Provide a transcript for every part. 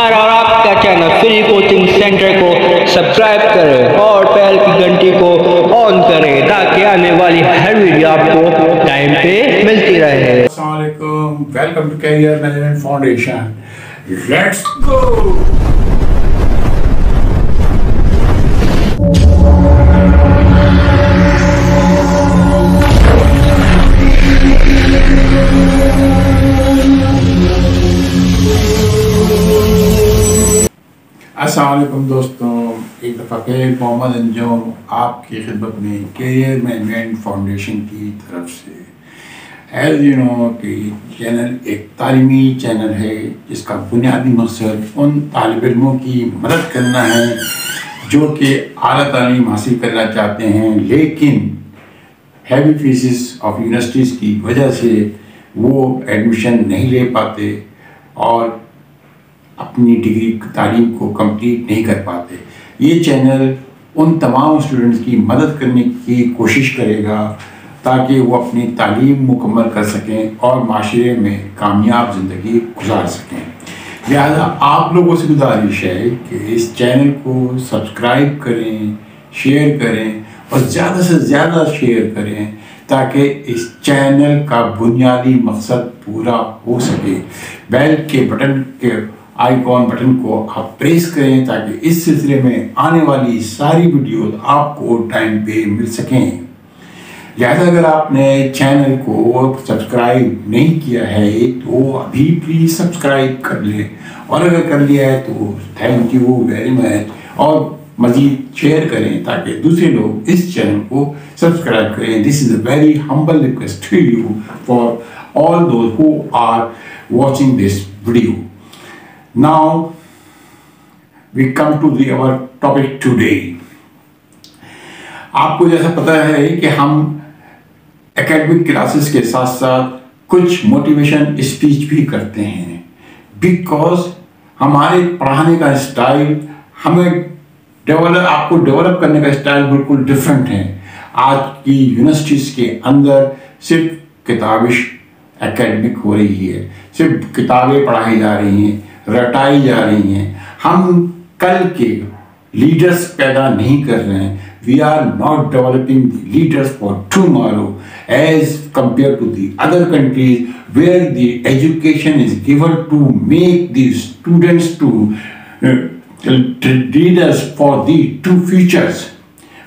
और आपका channel free coaching centre को सब्सक्राइब करें और बेल की घंटी को ऑन करें ताकि आने वाली हर वीडियो आपको टाइम पे मिलती रहे। अस्सलाम वालेकुम, welcome to Career Management Foundation. Let's go. अस्सलाम वालेकुम दोस्तों, एक दफ़ा फिर मोहम्मद अंजुम आपकी खिदमत में कैरियर मैनेजमेंट फाउंडेशन की तरफ से। एज यू नो कि चैनल एक तालीमी चैनल है जिसका बुनियादी मकसद उन तालिब इल्मों की मदद करना है जो कि आला तालीम हासिल करना चाहते हैं लेकिन हैवी फीसिस ऑफ यूनिवर्सिटीज़ की वजह से वो एडमिशन नहीं ले पाते और अपनी डिग्री तालीम को कंप्लीट नहीं कर पाते। ये चैनल उन तमाम स्टूडेंट्स की मदद करने की कोशिश करेगा ताकि वो अपनी तालीम मुकम्मल कर सकें और माशरे में कामयाब ज़िंदगी गुजार सकें। लिहाजा आप लोगों से गुजारिश है कि इस चैनल को सब्सक्राइब करें, शेयर करें और ज़्यादा से ज़्यादा शेयर करें ताकि इस चैनल का बुनियादी मकसद पूरा हो सके। बेल के बटन के आइकॉन बटन को आप प्रेस करें ताकि इस सिलसिले में आने वाली सारी वीडियोस आपको टाइम पे मिल सकें। लिहाजा अगर आपने चैनल को सब्सक्राइब नहीं किया है तो अभी प्लीज़ सब्सक्राइब कर लें और अगर कर लिया है तो थैंक यू वेरी मच और मज़ीद शेयर करें ताकि दूसरे लोग इस चैनल को सब्सक्राइब करें। This is a very humble request to you for all those who are watching this video. Now we come to our topic today. आपको जैसा पता है कि हम एकेडमिक क्लासेस के साथ साथ कुछ मोटिवेशन स्पीच भी करते हैं बिकॉज हमारे पढ़ाने का स्टाइल आपको डेवलप करने का स्टाइल बिल्कुल डिफरेंट है। आज की यूनिवर्सिटीज़ के अंदर सिर्फ किताबिश एकेडमिक हो रही है, सिर्फ किताबें पढ़ाई जा रही हैं, रटाई जा रही हैं। हम कल के लीडर्स पैदा नहीं कर रहे हैं। We are not developing the leaders for tomorrow as compare to the other countries where the education is given to make the students to leaders for the to futures.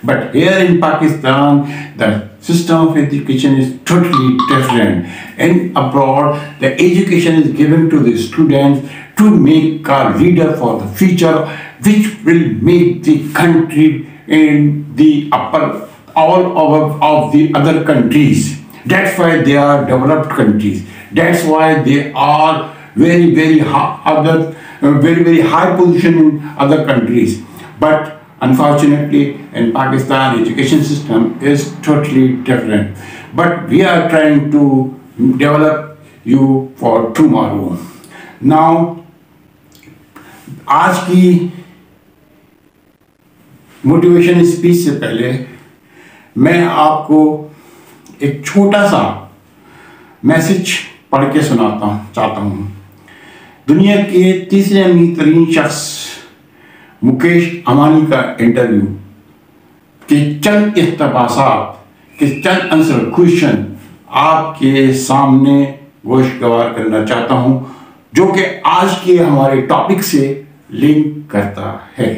But here in Pakistan, the system of education is totally different. And abroad, the education is given to the students to make a leader for the future, which will make the country in the upper all over of the other countries. That's why they are developed countries. That's why they are very high position in other countries. But unfortunately, in Pakistan, education system is totally different. But we are trying to develop you for tomorrow. Now, आज की motivation speech से पहले मैं आपको एक छोटा सा message पढ़ के चाहता हूँ। दुनिया के तीसरे अमीर तरीन शख्स मुकेश अंबानी का इंटरव्यू के चंद इक़्तिबासात के चंद आंसर क्वेश्चन आपके सामने गोशगवार करना चाहता हूं जो कि आज के हमारे टॉपिक से लिंक करता है।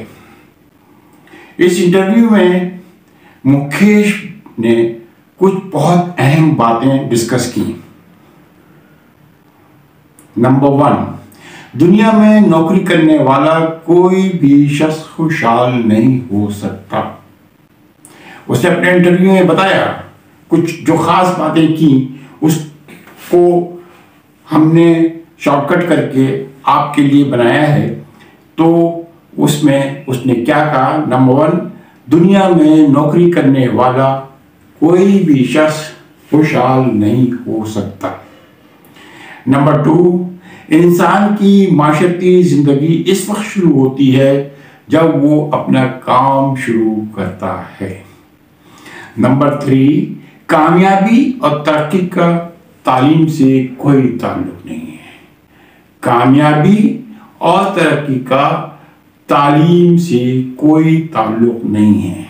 इस इंटरव्यू में मुकेश ने कुछ बहुत अहम बातें डिस्कस की। नंबर 1, दुनिया में नौकरी करने वाला कोई भी शख्स खुशहाल नहीं हो सकता। उसने अपने इंटरव्यू में बताया कुछ जो खास बातें की, उसको हमने शॉर्टकट करके आपके लिए बनाया है। तो उसमें उसने क्या कहा? नंबर 1, दुनिया में नौकरी करने वाला कोई भी शख्स खुशहाल नहीं हो सकता। नंबर 2, इंसान की माशरती ज़िंदगी इस वक्त शुरू होती है जब वो अपना काम शुरू करता है। नंबर 3, कामयाबी और तरक्की का तालीम से कोई ताल्लुक नहीं है। कामयाबी और तरक्की का तालीम से कोई ताल्लुक नहीं है।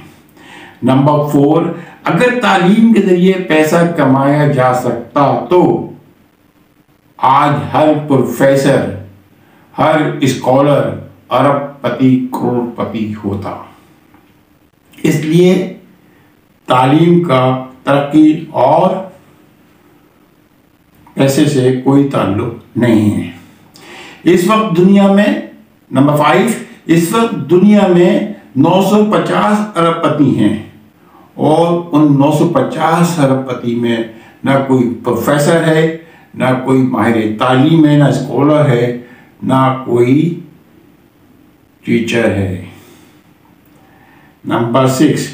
नंबर 4, अगर तालीम के जरिए पैसा कमाया जा सकता तो आज हर प्रोफेसर, हर स्कॉलर अरबपति करोड़पति होता। इसलिए तालीम का तरक्की और पैसे से कोई ताल्लुक नहीं है। इस वक्त दुनिया में नंबर 5, इस वक्त दुनिया में 950 अरबपति हैं और उन 950 अरबपति में ना कोई प्रोफेसर है, ना कोई माहिर तालीम है, ना स्कॉलर है, ना कोई टीचर है। नंबर 6,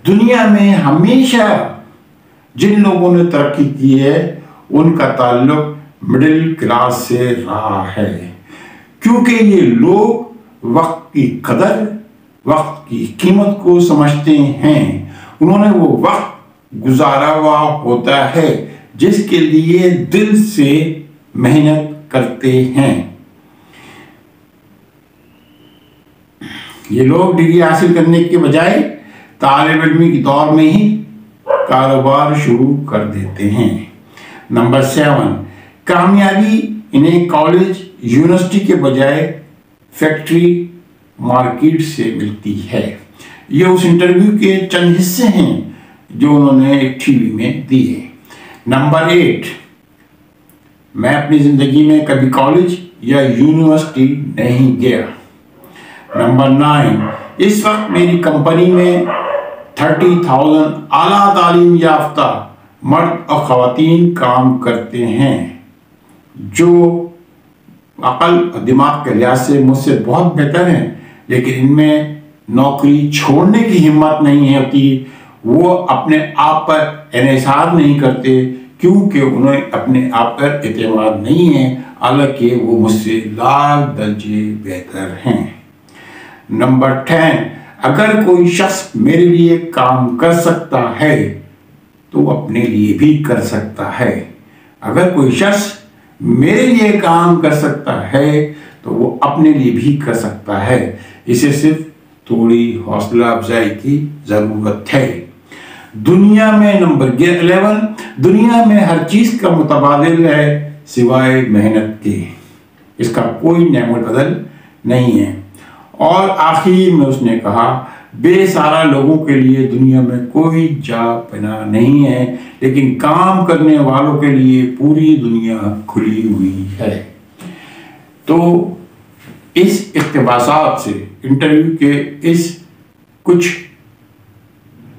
दुनिया में हमेशा जिन लोगों ने तरक्की की है उनका ताल्लुक मिडिल क्लास से रहा है, क्योंकि ये लोग वक्त की कदर, वक्त की कीमत को समझते हैं। उन्होंने वो वक्त गुजारा हुआ होता है जिसके लिए दिल से मेहनत करते हैं। ये लोग डिग्री हासिल करने के बजाय तालिब इल्मी की दौर में ही कारोबार शुरू कर देते हैं। नंबर 7, कामयाबी इन्हें कॉलेज, यूनिवर्सिटी के बजाय फैक्ट्री, मार्केट से मिलती है। ये उस इंटरव्यू के चंद हिस्से हैं जो उन्होंने एक टीवी में दिए। नंबर 8, मैं अपनी जिंदगी में कभी कॉलेज या यूनिवर्सिटी नहीं गया। नंबर 9, इस वक्त मेरी कंपनी में 30,000 आला तालीम याफ्ता मर्द और ख़वातीन काम करते हैं जो अकल और दिमाग के लिहाज से मुझसे बहुत बेहतर हैं, लेकिन इनमें नौकरी छोड़ने की हिम्मत नहीं होती। वो अपने आप पर इन्हिसार नहीं करते क्योंकि उन्हें अपने आप पर एतमाद नहीं है, हालांकि वो मुझसे लाख दर्जे बेहतर हैं। नंबर 10, अगर कोई शख्स मेरे लिए काम कर सकता है तो अपने लिए भी कर सकता है। अगर कोई शख्स मेरे लिए काम कर सकता है तो वो अपने लिए भी कर सकता है। इसे सिर्फ थोड़ी हौसला अफजाई की जरूरत है। दुनिया में नंबर 11, दुनिया में हर चीज का मुतबादिल है सिवाय मेहनत के। इसका कोई नेमत बदल नहीं है। और आखिर में उसने कहा, बेसहारा लोगों के लिए दुनिया में कोई जा पना नहीं है, लेकिन काम करने वालों के लिए पूरी दुनिया खुली हुई है। तो इस इक़्तिबासात से, इंटरव्यू के इस कुछ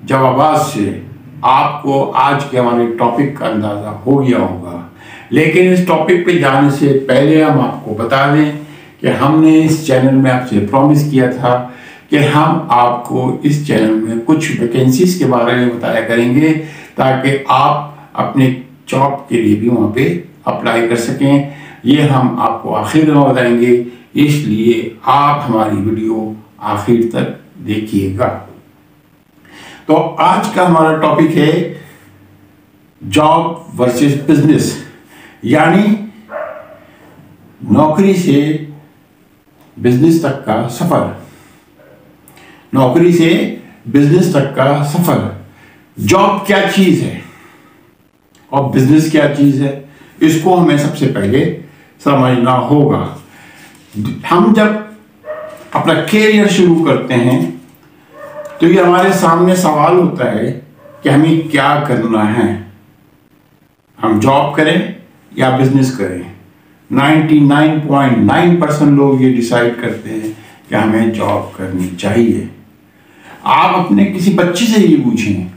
जवाबात से आपको आज के हमारे टॉपिक का अंदाज़ा हो गया होगा। लेकिन इस टॉपिक पे जाने से पहले हम आपको बता दें कि हमने इस चैनल में आपसे प्रॉमिस किया था कि हम आपको इस चैनल में कुछ वैकेंसीज के बारे में बताया करेंगे ताकि आप अपने जॉब के लिए भी वहाँ पे अप्लाई कर सकें। ये हम आपको आखिर में बताएंगे, इसलिए आप हमारी वीडियो आखिर तक देखिएगा। तो आज का हमारा टॉपिक है जॉब वर्सेस बिजनेस, यानी नौकरी से बिजनेस तक का सफर। नौकरी से बिजनेस तक का सफर। जॉब क्या चीज है और बिजनेस क्या चीज है, इसको हमें सबसे पहले समझना होगा। हम जब अपना कैरियर शुरू करते हैं तो ये हमारे सामने सवाल होता है कि हमें क्या करना है, हम जॉब करें या बिजनेस करें। 99.9% लोग ये डिसाइड करते हैं कि हमें जॉब करनी चाहिए। आप अपने किसी बच्चे से ये पूछें,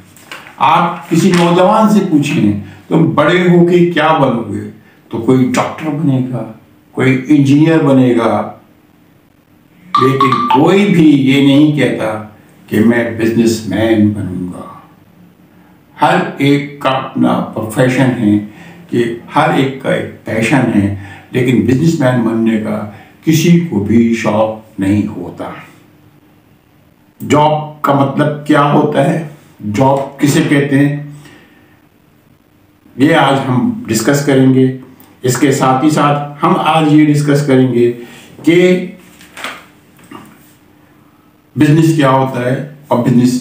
आप किसी नौजवान से पूछें तुम बड़े होके क्या बनोगे, तो कोई डॉक्टर बनेगा, कोई इंजीनियर बनेगा, लेकिन कोई भी ये नहीं कहता कि मैं बिजनेसमैन बनूंगा। हर एक का अपना प्रोफेशन है, कि हर एक का एक पैशन है, लेकिन बिजनेसमैन बनने का किसी को भी शौक नहीं होता। जॉब का मतलब क्या होता है, जॉब किसे कहते हैं, ये आज हम डिस्कस करेंगे। इसके साथ ही साथ हम आज ये डिस्कस करेंगे कि बिजनेस क्या होता है और बिजनेस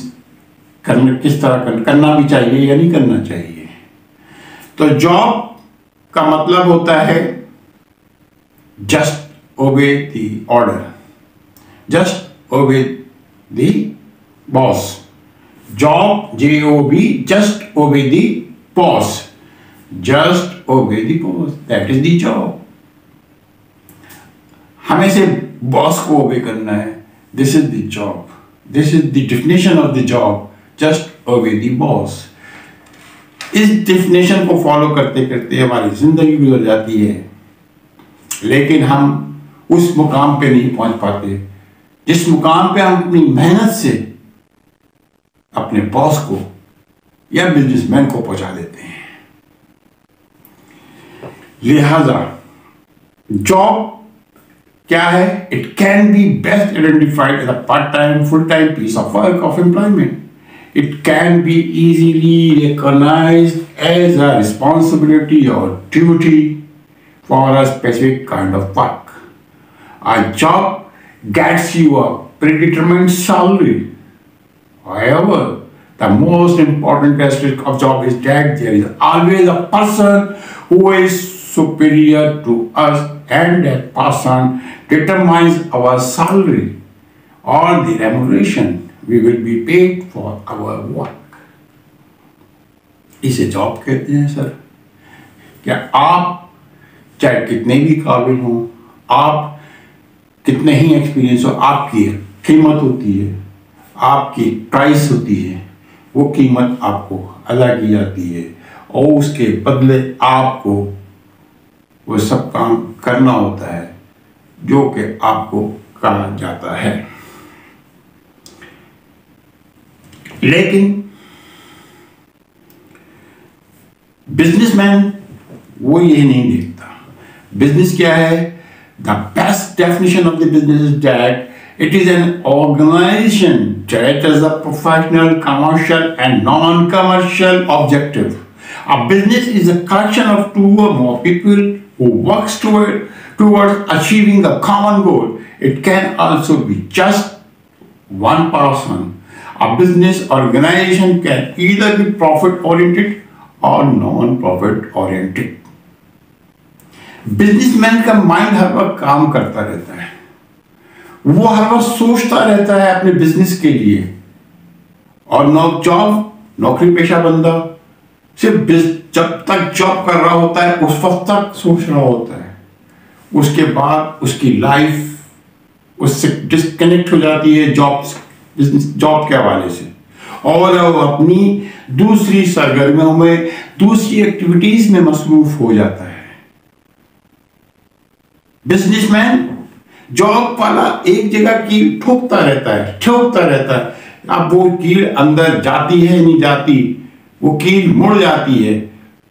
करना किस तरह करना भी चाहिए या नहीं करना चाहिए। तो जॉब का मतलब होता है just obey the order, just obey the boss. Job JOB, just obey the boss, just obey the boss, that is the job. हमें से बॉस को ओबे करना है, this is the job, this is the definition of the job, just obey the boss. इस definition को follow करते करते हमारी जिंदगी गुजर जाती है, लेकिन हम उस मुकाम पे नहीं पहुंच पाते जिस मुकाम पे हम अपनी मेहनत से अपने बॉस को या बिजनेसमैन को पहुंचा देते हैं। लिहाजा जॉब क्या है? It can be best identified as a part time, full time piece of work of employment. It can be easily recognized as a responsibility or duty for a specific kind of work. A job gets you a predetermined salary. However, the most important characteristic of job is that there is always a person who is superior to us, and that person determines our salary or the remuneration we will be paid for our work. इसे job कहते हैं sir. क्या आप चाहे कितने भी काबिल हों, आप कितने ही एक्सपीरियंस हो, आपकी कीमत होती है, आपकी प्राइस होती है, वो कीमत आपको अदा की जाती है और उसके बदले आपको वो सब काम करना होता है जो कि आपको कहा जाता है। लेकिन बिजनेसमैन वो ये नहीं देखता। बिजनेस क्या है? The best definition of the business is that it is an organization that has a professional, commercial and non commercial objective. A business is a collection of two or more people who works towards achieving a common goal. It can also be just one person. A business organization can either be profit-oriented or non-profit-oriented. Businessman का mind हर वक्त काम करता रहता है, वो हर वक्त सोचता रहता है अपने बिजनेस के लिए। और नौकरी पेशा बंदा सिर्फ जब तक जॉब कर रहा होता है उस वक्त तक सोच रहा होता है, उसके बाद उसकी लाइफ उससे डिस्कनेक्ट हो जाती है जॉब के हवाले से, और वो अपनी दूसरी सरगर्मियों में, दूसरी एक्टिविटीज में मसरूफ हो जाता है। बिजनेसमैन जॉब वाला एक जगह कील ठोकता रहता है। अब वो कील अंदर जाती है नहीं जाती, वो कील मुड़ जाती है,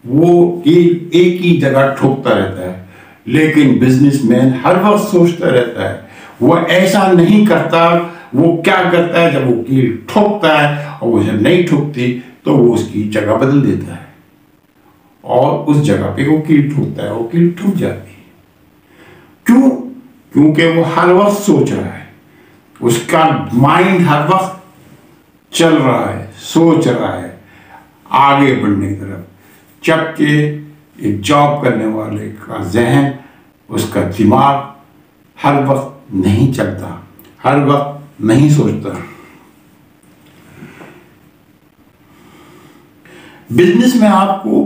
वो कील एक ही जगह ठोकता रहता है। लेकिन बिजनेसमैन हर वक्त सोचता रहता है, वो ऐसा नहीं करता। वो क्या करता है? जब वो कील ठोकता है और वो जब नहीं ठोकती तो वो उसकी जगह बदल देता है और उस जगह पे वो कील ठोकता है, वो कील ठुक जाती है। क्यों? क्योंकि वो हर वक्त सोच रहा है, उसका माइंड हर वक्त चल रहा है, सोच रहा है आगे बढ़ने की तरफ। जबकि एक जॉब करने वाले का जहन, उसका दिमाग हर वक्त नहीं चलता, हर वक्त नहीं सोचता। बिजनेस में आपको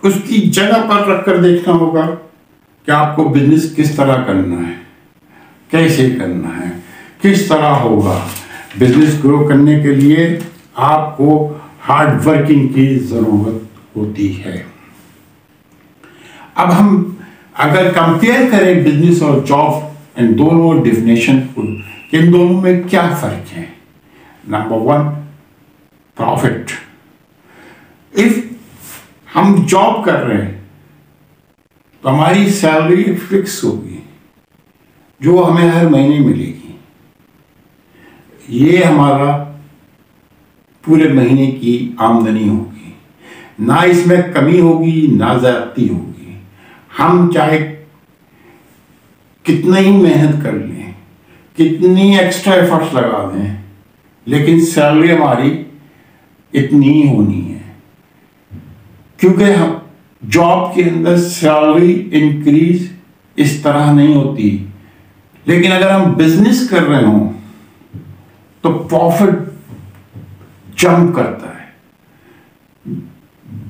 उसकी जगह पर रखकर देखना होगा कि आपको बिजनेस किस तरह करना है, कैसे करना है, किस तरह होगा। बिजनेस ग्रो करने के लिए आपको हार्ड वर्किंग की जरूरत होती है। अब हम अगर कंपेयर करें बिजनेस और जॉब, इन दोनों डेफिनेशन को, इन दोनों में क्या फर्क है? Number one, profit. इफ हम जॉब कर रहे हैं तो हमारी सैलरी फिक्स होगी जो हमें हर महीने मिलेगी। ये हमारा पूरे महीने की आमदनी होगी, ना इसमें कमी होगी ना ज्यादती होगी। हम चाहे कितना ही मेहनत कर लें, कितनी एक्स्ट्रा एफर्ट्स लगा दें, लेकिन सैलरी हमारी इतनी ही होनी है, क्योंकि हम जॉब के अंदर सैलरी इंक्रीज इस तरह नहीं होती। लेकिन अगर हम बिजनेस कर रहे हों तो प्रॉफिट जंप करता है,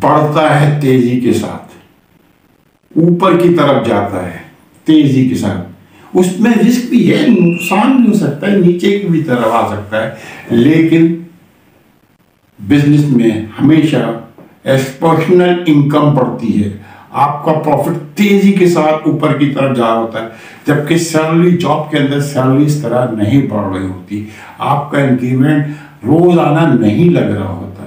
बढ़ता है तेजी के साथ, ऊपर की तरफ जाता है तेजी के साथ। उसमें रिस्क भी है, नुकसान भी हो सकता है, नीचे की भी तरफ आ सकता है, लेकिन बिजनेस में हमेशा एक्सपोनेंशियल इनकम बढ़ती है, आपका प्रॉफिट तेजी के साथ ऊपर की तरफ जा रहा होता है। जबकि सैलरी, जॉब के अंदर सैलरी इस तरह नहीं बढ़ रही होती, आपका इंक्रीमेंट रोजाना नहीं लग रहा होता,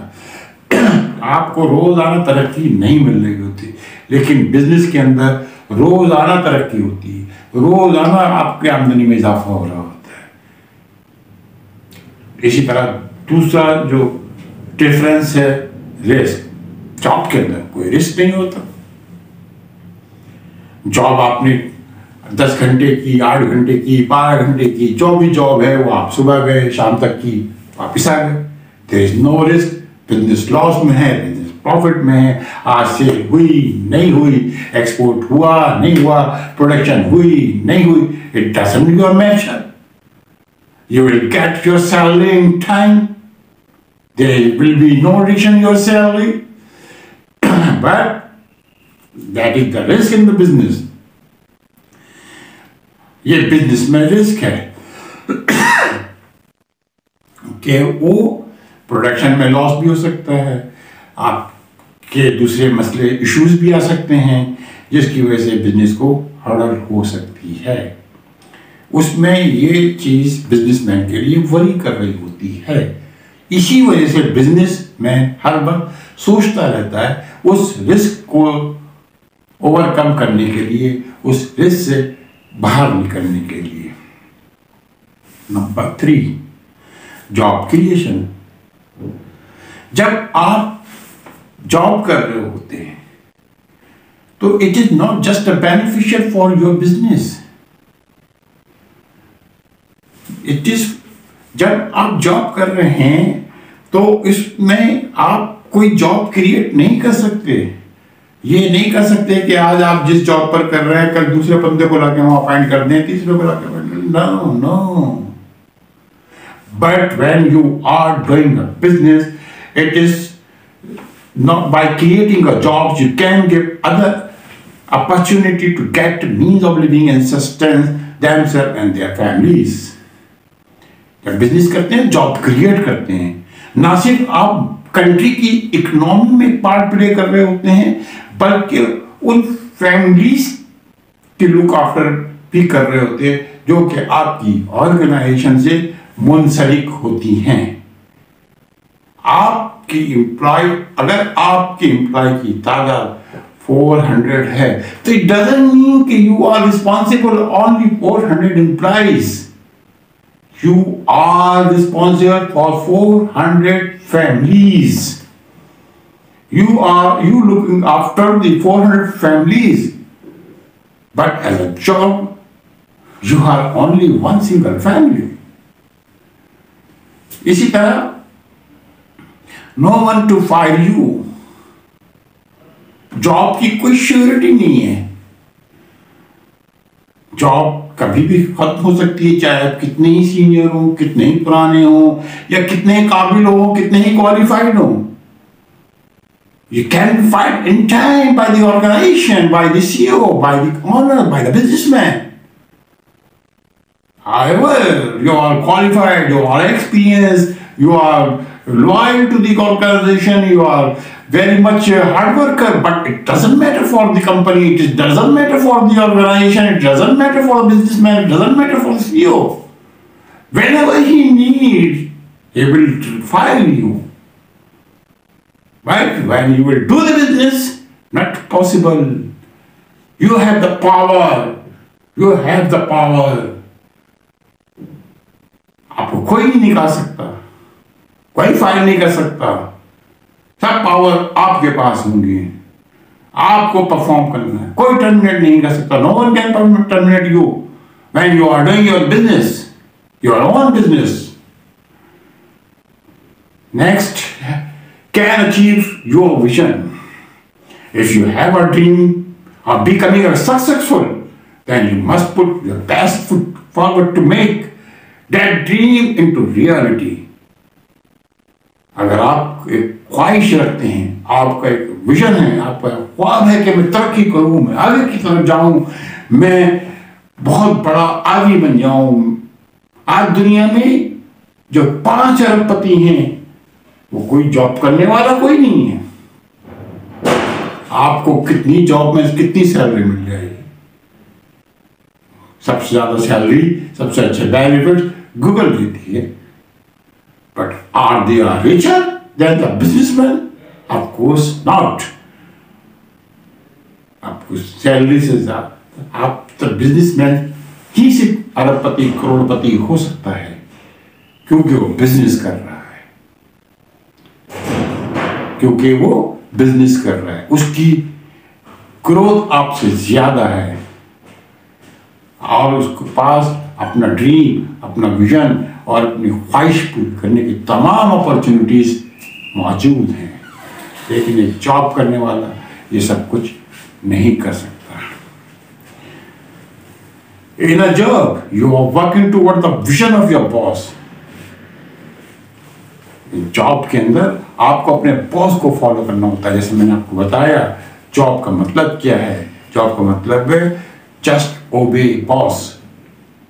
आपको रोजाना तरक्की नहीं मिल रही होती। लेकिन बिजनेस के अंदर रोजाना तरक्की होती है, रोजाना आपके आमदनी में इजाफा हो रहा होता है। इसी तरह दूसरा जो डिफरेंस है, रिस्क। जॉब के अंदर कोई रिस्क नहीं होता। जॉब आपने 10 घंटे की, 8 घंटे की, 12 घंटे की, जो भी जॉब है वो आप सुबह गए, शाम तक की, वापिस आ गए। There is no risk. Business loss में है, बिजनेस प्रॉफिट में है, आज सेल हुई नहीं हुई, एक्सपोर्ट हुआ नहीं हुआ, प्रोडक्शन हुई नहीं हुई, it doesn't your matter. You will get your salary in time. There will be no reduction in your salary. But that is the risk in the business. ये बिजनेस में रिस्क है कि वो प्रोडक्शन में loss भी हो सकता है, आपके दूसरे मसले, इश्यूज भी आ सकते हैं, जिसकी वजह से बिजनेस को हर्डल हो सकती है। उसमें ये चीज बिजनेसमैन के लिए वरी कर रही होती है। इसी वजह से बिजनेसमैन हर वक्त सोचता रहता है उस रिस्क को ओवरकम करने के लिए, उस रिस्क से बाहर निकलने के लिए। Number 3, job creation. जब आप जॉब कर रहे होते हैं तो it is not just a beneficial for your business, it is, जब आप जॉब कर रहे हैं तो इसमें आप कोई जॉब क्रिएट नहीं कर सकते। ये नहीं कर सकते कि आज आप जिस जॉब पर कर रहे हैं कल दूसरे बंदे को लाके वहां अपॉइंट कर दें, तीसरे को लाके अपॉइंट कर दें। No no. But when you are doing a business, it is not by creating a job you can give other opportunity to get means of living and sustain themselves and their families. जब business करते हैं, job create करते हैं, ना सिर्फ आप country की economy में पार्ट प्ले कर रहे होते हैं, बल्कि उन फैमिलीज की लुक आफ्टर भी कर रहे होते हैं जो कि आपकी ऑर्गेनाइजेशन से मुंसलिक होती हैं। आपकी एम्प्लॉय, अगर आपकी एम्प्लॉय की तादाद 400 है तो इट डजंट मीन कि you are responsible only 400 employees, you are responsible for 400 families. You looking after the 400 families, but as a job you are only one single family. इसी तरह no one to fire you. Job की कोई surety नहीं है, job कभी भी खत्म हो सकती है, चाहे आप कितने ही सीनियर हो, कितने ही पुराने हो, या कितने ही काबिल हो, कितने ही क्वालिफाइड हो। You can be fired in time by the organization, by the CEO, by the owner, by the businessman. However, you are qualified, you are experienced, you are loyal to the organization, you are very much a hard worker, but it doesn't matter for the company, it doesn't matter for the organization, it doesn't matter for the businessman, it doesn't matter for the CEO. Whenever he needs, he will fire you. Right? When you will do the business, not possible. You have the power. You have the power. आपको कोई नहीं निकाल सकता, कोई fire नहीं कर सकता, सब पावर आपके पास होंगी, आपको परफॉर्म करना है, कोई टर्मिनेट नहीं कर सकता। No one can terminate you when you are doing your business, your own business. Next, can achieve your vision. If you have a dream of becoming a successful, then you must put your best foot forward to make that dream into reality. अगर आप एक ख्वाहिश रखते हैं, आपका एक vision है, आपका ख्वाब है कि मैं तरक्की करूं, मैं आगे की तरफ जाऊं, मैं बहुत बड़ा आदमी बन जाऊं। आज दुनिया में जो 5 अरबपति हैं वो कोई जॉब करने वाला कोई नहीं है। आपको कितनी जॉब में कितनी सैलरी मिल जाएगी? सबसे ज्यादा सैलरी, सबसे अच्छे बेनिफिट गूगल देती है। But are they are richer than the businessman? Of course not. आपको सैलरी से ज्यादा आप तो बिजनेसमैन ही सिर्फ अरबपति करोड़पति हो सकता है, क्योंकि वो बिजनेस कर रहा है, क्योंकि वो बिजनेस कर रहा है, उसकी ग्रोथ आपसे ज्यादा है और उसके पास अपना ड्रीम, अपना विजन और अपनी ख्वाहिश पूरी करने की तमाम अपॉर्चुनिटीज मौजूद हैं। लेकिन एक जॉब करने वाला ये सब कुछ नहीं कर सकता। In a job, you are working toward the vision of your boss. Job के अंदर आपको अपने बॉस को फॉलो करना होता है। जैसे मैंने आपको बताया, जॉब का मतलब क्या है? जॉब का मतलब है जस्ट ओबे बॉस।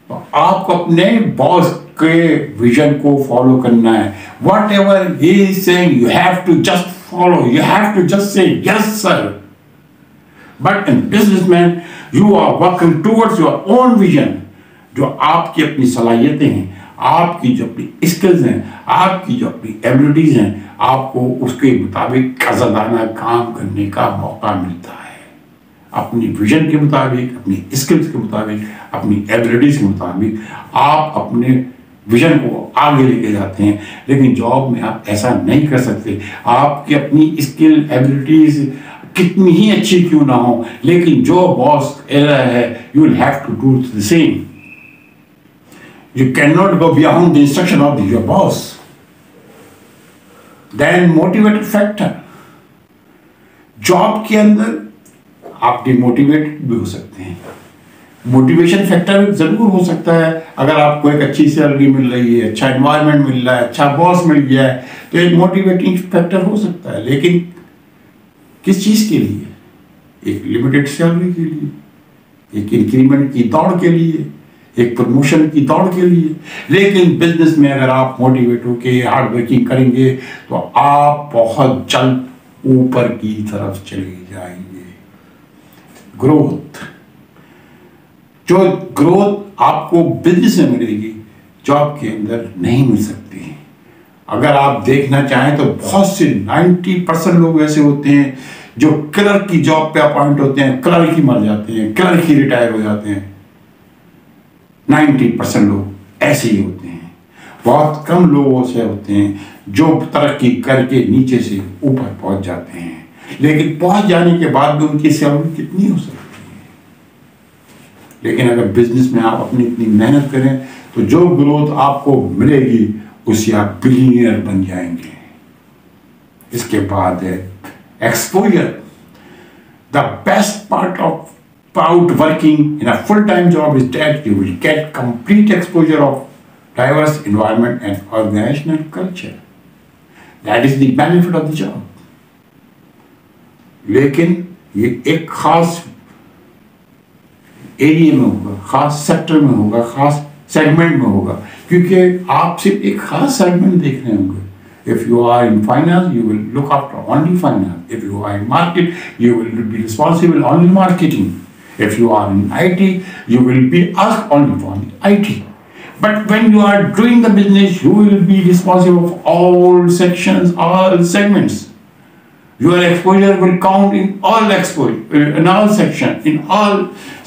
तो आपको अपने बॉस के विजन को फॉलो करना है। Whatever he is saying, you have to just follow, you have to just say yes sir. But in businessman you are working towards your own vision. जो आपकी अपनी सलाहियतें हैं, आपकी जो अपनी स्किल्स हैं, आपकी जो अपनी एबिलिटीज हैं, आपको उसके मुताबिक खजाना काम करने का मौका मिलता है। अपनी विजन के मुताबिक, अपनी स्किल्स के मुताबिक, अपनी एबिलिटीज के मुताबिक आप अपने विजन को आगे लेके जाते हैं। लेकिन जॉब में आप ऐसा नहीं कर सकते। आपकी अपनी स्किल एबिलिटीज कितनी ही अच्छी क्यों ना हो, लेकिन जो बॉस कह रहा है you will have to do the same. You cannot go beyond the instruction of your boss. Then motivated factor. Job के अंदर आप डिमोटिवेटेड भी हो सकते हैं। मोटिवेशन फैक्टर जरूर हो सकता है। अगर आपको एक अच्छी सैलरी मिल रही है, अच्छा एनवायरनमेंट मिल रहा है, अच्छा बॉस मिल गया है, तो एक मोटिवेटिंग फैक्टर हो सकता है। लेकिन किस चीज के लिए? एक लिमिटेड सैलरी के लिए, एक इंक्रीमेंट की दौड़ के लिए, एक प्रमोशन की दौड़ के लिए। लेकिन बिजनेस में अगर आप मोटिवेट होके हार्ड वर्किंग करेंगे तो आप बहुत जल्द ऊपर की तरफ चले जाएंगे। ग्रोथ, जो ग्रोथ आपको बिजनेस में मिलेगी, जॉब के अंदर नहीं मिल सकती। अगर आप देखना चाहें तो बहुत से 90% लोग ऐसे होते हैं जो क्लर्क की जॉब पे अपॉइंट होते हैं, क्लर्क ही मर जाते हैं, क्लर्क ही रिटायर हो जाते हैं। 90% लोग ऐसे ही होते हैं। बहुत कम लोग ऐसे होते हैं जो तरक्की करके नीचे से ऊपर पहुंच जाते हैं। लेकिन पहुंच जाने के बाद भी उनकी सैलरी कितनी हो सकती है? लेकिन अगर बिजनेस में आप अपनी इतनी मेहनत करें तो जो ग्रोथ आपको मिलेगी उससे आप बिलियनियर बन जाएंगे। इसके बाद है exposure. The best part of about working in a full-time job is that you will get complete exposure of diverse environment and organizational culture. That is the benefit of the job. लेकिन ये एक खास area में होगा, खास sector में होगा, खास सेगमेंट में होगा, क्योंकि आप सिर्फ एक खास सेगमेंट देख रहे होंगे। If you are in finance, you will look after only finance. If you are in market, you will be responsible only marketing. If you are in IT, you will be asked only for the IT. But when you are doing the business, you will be responsible for all sections, all segments. Your exposure will count in all in all sections, in all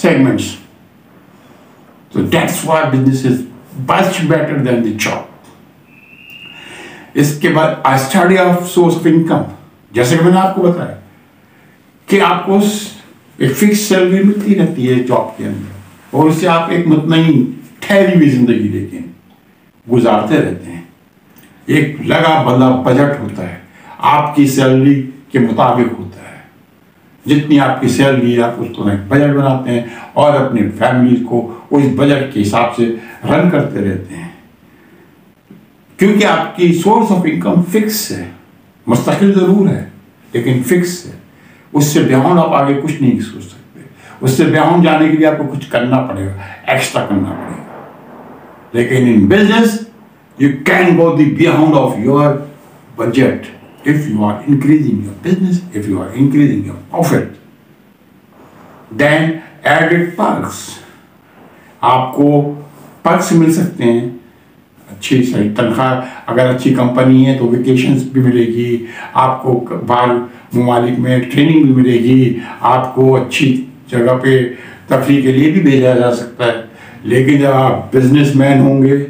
segments. So that's why business is much better than the job. इसके बाद a study of source of income. जैसे कि मैंने आपको बताया कि आपको एक फिक्स सैलरी मिलती रहती है जॉब के अंदर, और उससे आप एक मुतमईन ठहरी हुई जिंदगी लेकिन गुजारते रहते हैं। एक लगा बंदा बजट होता है, आपकी सैलरी के मुताबिक होता है। जितनी आपकी सैलरी है आप उसको बजट बनाते हैं और अपनी फैमिली को उस बजट के हिसाब से रन करते रहते हैं, क्योंकि आपकी सोर्स ऑफ इनकम फिक्स है। मुस्तकिल जरूर है लेकिन फिक्स है। उससे बियॉन्ड आप आगे कुछ नहीं सोच सकते। उससे बियॉन्ड जाने के लिए आपको कुछ करना पड़ेगा, एक्स्ट्रा करना पड़ेगा। लेकिन in business you can go the beyond of your budget if you are increasing your business, if you are increasing your profit. Then added perks. आपको perks मिल सकते हैं, अच्छी सही तनख्वाह, अगर अच्छी कंपनी है तो वेकेशंस भी मिलेगी आपको, बाहर ममालिक में ट्रेनिंग भी मिलेगी आपको, अच्छी जगह पे तफरीह के लिए भी भेजा जा सकता है। लेकिन जब आप बिजनेसमैन होंगे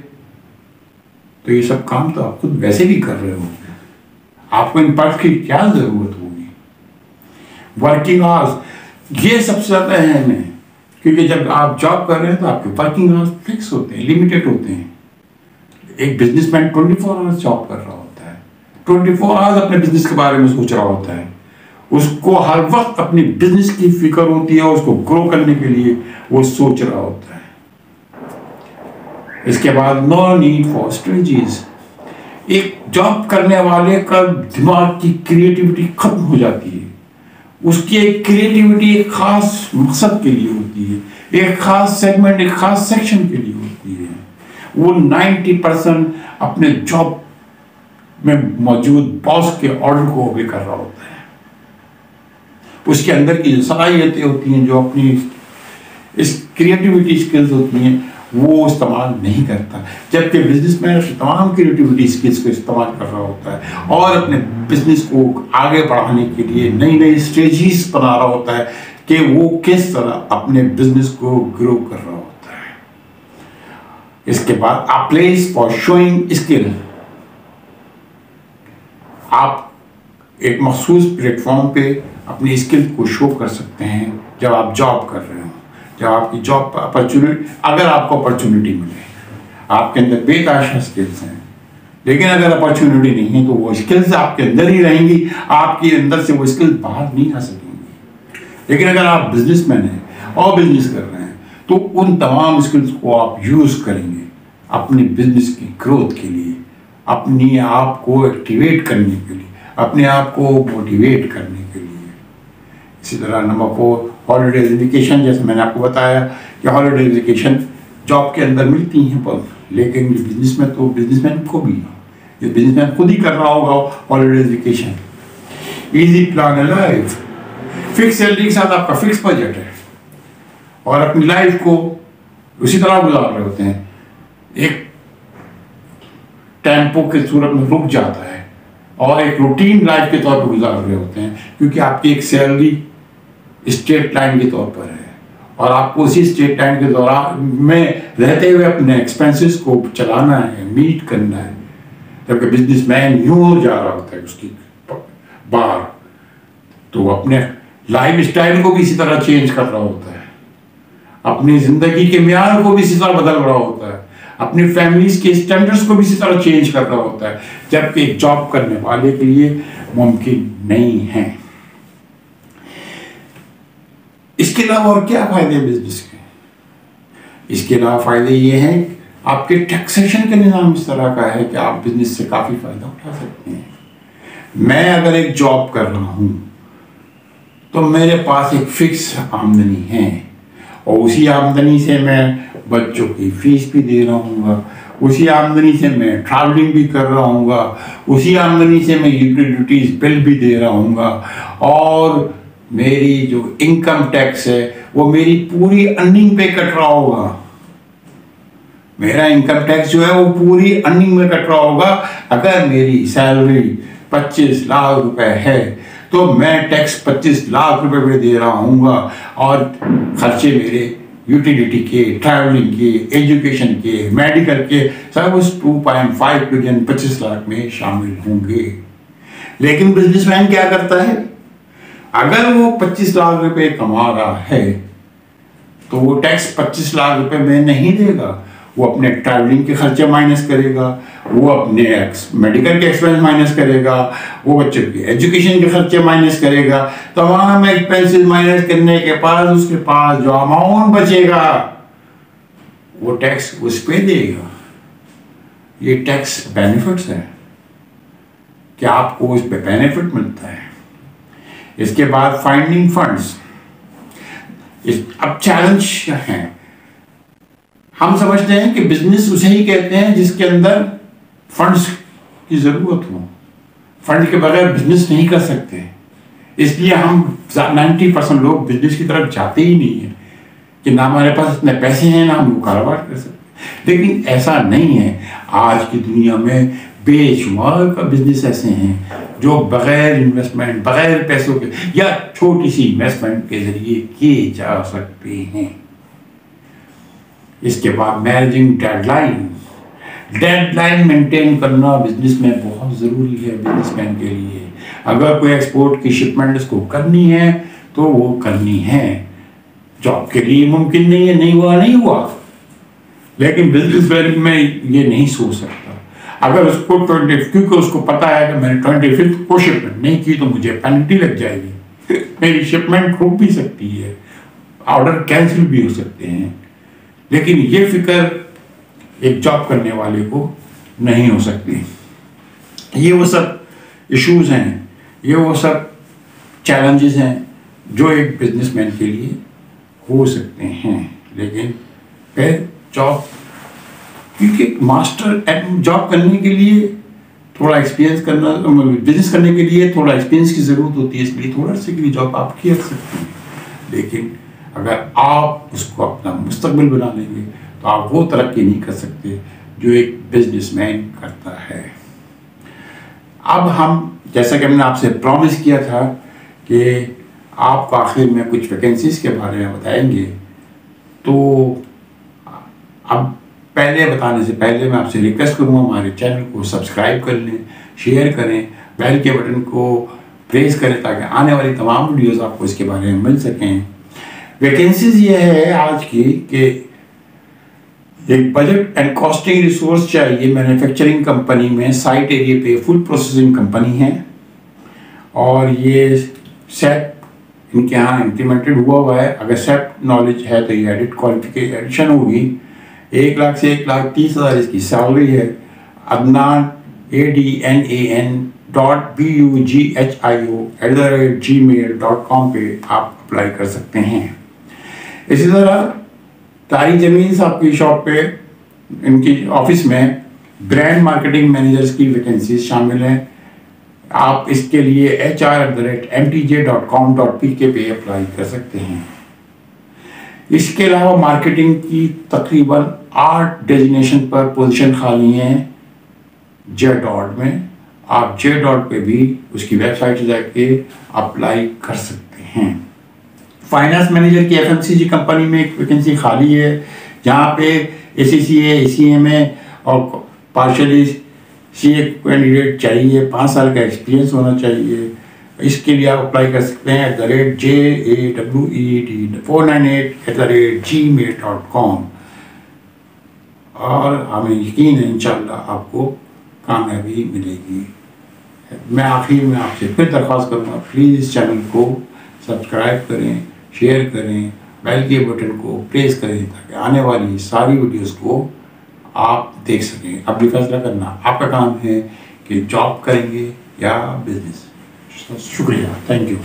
तो ये सब काम तो आप खुद वैसे भी कर रहे होंगे, आपको इन पर्क्स की क्या जरूरत होगी। वर्किंग आवर्स ये सबसे ज्यादा अहम है, क्योंकि जब आप जॉब कर रहे हैं तो आपके वर्किंग आवर्स फिक्स होते हैं, लिमिटेड होते हैं। एक बिजनेसमैन 24 आवर्स जॉब कर रहा होता है, 24 आवर्स अपने बिजनेस के बारे में सोच रहा होता है, उसको हर वक्त अपनी बिजनेस की फिक्र होती है, उसको ग्रो करने के लिए वो सोच रहा होता है। इसके बाद नो नीड फॉर स्ट्रेटजीज। एक जॉब करने वाले का दिमाग की क्रिएटिविटी खत्म हो जाती है। उसकी एक क्रिएटिविटी एक खास मकसद के लिए होती है, एक खास सेगमेंट, एक खास सेक्शन के लिए होती है। वो 90% अपने जॉब में मौजूद बॉस के ऑर्डर को ओबे कर रहा होता है। उसके अंदर की जो सलाहियतें होती हैं, जो अपनी इस क्रिएटिविटी स्किल्स होती हैं, वो इस्तेमाल नहीं करता। जबकि बिजनेसमैन तमाम क्रिएटिविटी स्किल्स को इस्तेमाल कर रहा होता है और अपने बिजनेस को आगे बढ़ाने के लिए नई नई स्ट्रेटजीज बना रहा होता है कि वो किस तरह अपने बिजनेस को ग्रो कर रहा होता है। इसके बाद a place for showing skill. आप एक मखसूस प्लेटफॉर्म पे अपनी स्किल को शो कर सकते हैं जब आप जॉब कर रहे हो, जब आपकी जॉब अपॉर्चुनिटी, अगर आपको अपॉर्चुनिटी मिले। आपके अंदर बेताशा स्किल्स हैं, लेकिन अगर अपॉर्चुनिटी नहीं है तो वो स्किल्स आपके अंदर ही रहेंगी, आपके अंदर से वो स्किल्स बाहर नहीं आ सकेंगी। लेकिन अगर आप बिजनेसमैन हैं और बिजनेस कर रहे हैं तो उन तमाम स्किल्स को आप यूज़ करेंगे अपने बिजनेस की ग्रोथ के लिए, अपने आप को एक्टिवेट करने के लिए, अपने आप को मोटिवेट करने के लिए। इसी तरह नंबर 4 हॉलीडे एजुकेशन। जैसे मैंने आपको बताया कि हॉलीडे एजुकेशन जॉब के अंदर मिलती हैं, पर लेकिन बिजनेस में तो बिजनेसमैन को भी, ये बिजनेसमैन खुद ही कर रहा होगा holiday education. Easy plan life. Fix salary के साथ आपका फिक्स बजट है और अपनी लाइफ को उसी तरह गुजार रहे होते हैं। एक टेम्पो के सूरत में रुक जाता है और एक रूटीन लाइफ के तौर पर गुजार रहे होते हैं, क्योंकि आपकी एक सैलरी स्टेट लाइन के तौर पर है और आपको उसी स्टेट लाइन के दौरान में रहते हुए अपने एक्सपेंसेस को चलाना है, मीट करना है। जबकि बिजनेसमैन यूं जा रहा होता है उसकी बाहर, तो अपने लाइफ स्टाइल को भी इसी तरह चेंज कर रहा होता है, अपनी जिंदगी के म्यार को भी इसी तरह बदल रहा होता है, अपनी फैमिलीज के स्टैंडर्ड्स को भी इसी तरह चेंज कर रहा होता है, जबकि एक जॉब करने वाले के लिए मुमकिन नहीं है। इसके अलावा और क्या फायदे हैं बिजनेस के? इसके अलावा फायदे ये हैं, आपके टैक्सेशन का निज़ाम इस तरह का है कि आप बिजनेस से काफ़ी फायदा उठा सकते हैं। मैं अगर एक जॉब कर रहा हूँ तो मेरे पास एक फिक्स आमदनी है और उसी आमदनी से मैं बच्चों की फीस भी दे रहा हूँ, उसी आमदनी से मैं ट्रैवलिंग भी कर रहा हूँ, उसी आमदनी से मैं यूटिलिटीज बिल भी दे रहा हूँ और मेरी जो इनकम टैक्स है वो मेरी पूरी अर्निंग पे कट रहा होगा। मेरा इनकम टैक्स जो है वो पूरी अर्निंग में कट रहा होगा। अगर मेरी सैलरी 25 लाख रुपए है तो मैं टैक्स 25 लाख रुपए पे दे रहा हूँ और खर्चे मेरे यूटिलिटी के, ट्रैवलिंग के, एजुकेशन के, मेडिकल के सब उस 2.5 बिलियन 25 लाख में शामिल होंगे। लेकिन बिजनेसमैन क्या करता है? अगर वो 25 लाख रुपए कमा रहा है तो वो टैक्स 25 लाख रुपए में नहीं देगा। वो अपने ट्रैवलिंग के खर्चे माइनस करेगा, वो अपने मेडिकल के एक्सपेंस माइनस करेगा, वो बच्चों के एजुकेशन के खर्चे माइनस करेगा। तमाम एक्सपेंसेस माइनस करने के बाद उसके पास जो अमाउंट बचेगा वो टैक्स उस पे देगा। ये टैक्स बेनिफिट्स है कि आपको इस पे बेनिफिट मिलता है। इसके बाद फाइंडिंग फंड्स, अब चैलेंज है। हम समझते हैं कि बिजनेस उसे ही कहते हैं जिसके अंदर फंड्स की जरूरत हो। फंड के बगैर बिजनेस नहीं कर सकते, इसलिए हम 90% लोग बिजनेस की तरफ जाते ही नहीं है कि ना हमारे पास इतने पैसे हैं ना हम कारोबार कर सकते। लेकिन ऐसा नहीं है। आज की दुनिया में बेशुमार का बिजनेस ऐसे हैं जो बगैर इन्वेस्टमेंट, बगैर पैसों के या छोटी सी इन्वेस्टमेंट के जरिए किए जा सकते हैं। इसके बाद मैनेजिंग डेडलाइन मेंटेन करना बिजनेस में बहुत ज़रूरी है बिजनेसमैन के लिए। अगर कोई एक्सपोर्ट की शिपमेंट उसको करनी है तो वो करनी है। जॉब के लिए मुमकिन नहीं है, नहीं हुआ, लेकिन बिजनेसमैन में ये नहीं सोच सकता। अगर उसको क्योंकि उसको पता है कि मैंने 25 को शिपमेंट नहीं की तो मुझे पेनल्टी लग जाएगी, मेरी शिपमेंट रुक भी सकती है, ऑर्डर कैंसिल भी हो सकते हैं। लेकिन ये फिक्र एक जॉब करने वाले को नहीं हो सकती। ये वो सब इश्यूज हैं, ये वो सब चैलेंजेस हैं जो एक बिजनेसमैन के लिए हो सकते हैं। लेकिन फिर जॉब, क्योंकि मास्टर जॉब करने के लिए थोड़ा एक्सपीरियंस करना, बिजनेस करने के लिए थोड़ा एक्सपीरियंस की ज़रूरत होती है, इसलिए थोड़ा सी की जॉब आप कर सकते हैं। लेकिन अगर आप उसको अपना मुस्तकबिल बना लेंगे तो आप वो तरक्की नहीं कर सकते जो एक बिजनेसमैन करता है। अब हम, जैसा कि हमने आपसे प्रॉमिस किया था कि आपको आखिर में कुछ वैकेंसीज के बारे में बताएंगे, तो अब पहले बताने से पहले मैं आपसे रिक्वेस्ट करूँगा हमारे चैनल को सब्सक्राइब कर लें, शेयर करें, बेल के बटन को प्रेस करें ताकि आने वाली तमाम वीडियोस आपको इसके बारे में मिल सकें। वैकेंसीज ये है आज की कि एक बजट एंड कॉस्टिंग रिसोर्स चाहिए मैन्युफैक्चरिंग कंपनी में, साइट एरिया पे फूड प्रोसेसिंग कंपनी है और ये सेट इनके यहाँ इम्प्लीमेंटेड हुआ है। अगर सेट नॉलेज है तो ये एडिशन होगी। 1 लाख से 1,30,000 इसकी सैलरी है। अदनान adnan.bugio@gmail.com पे आप अप्लाई कर सकते हैं। इसी तरह तारी जमीन साहब की शॉप पे, इनकी ऑफिस में ब्रांड मार्केटिंग मैनेजर्स की वैकेंसीज शामिल हैं। आप इसके लिए hr@mtj.com.pk पे अप्लाई कर सकते हैं। इसके अलावा मार्केटिंग की तकरीबन 8 डेजिग्नेशन पर पोजीशन खाली हैं J.Dot में। आप J.Dot पे भी उसकी वेबसाइट जाके अप्लाई कर सकते हैं। फाइनेंस मैनेजर की FMCG कंपनी में एक वैकेंसी खाली है जहाँ पे ACCA, ACMA और पार्शली CA कैंडिडेट चाहिए, 5 साल का एक्सपीरियंस होना चाहिए। इसके लिए आप अप्लाई कर सकते हैं JAWET498@gmail.com और हमें यकीन है इंशाल्लाह आपको कामयाबी मिलेगी। मैं आखिर में आपसे फिर दरख्वास्त करूँगा, प्लीज़ इस चैनल को सब्सक्राइब करें, शेयर करें, बेल के बटन को प्रेस करें ताकि आने वाली सारी वीडियोस को आप देख सकें। अब भी फैसला करना आपका काम है कि जॉब करेंगे या बिजनेस। शुक्रिया, थैंक यू।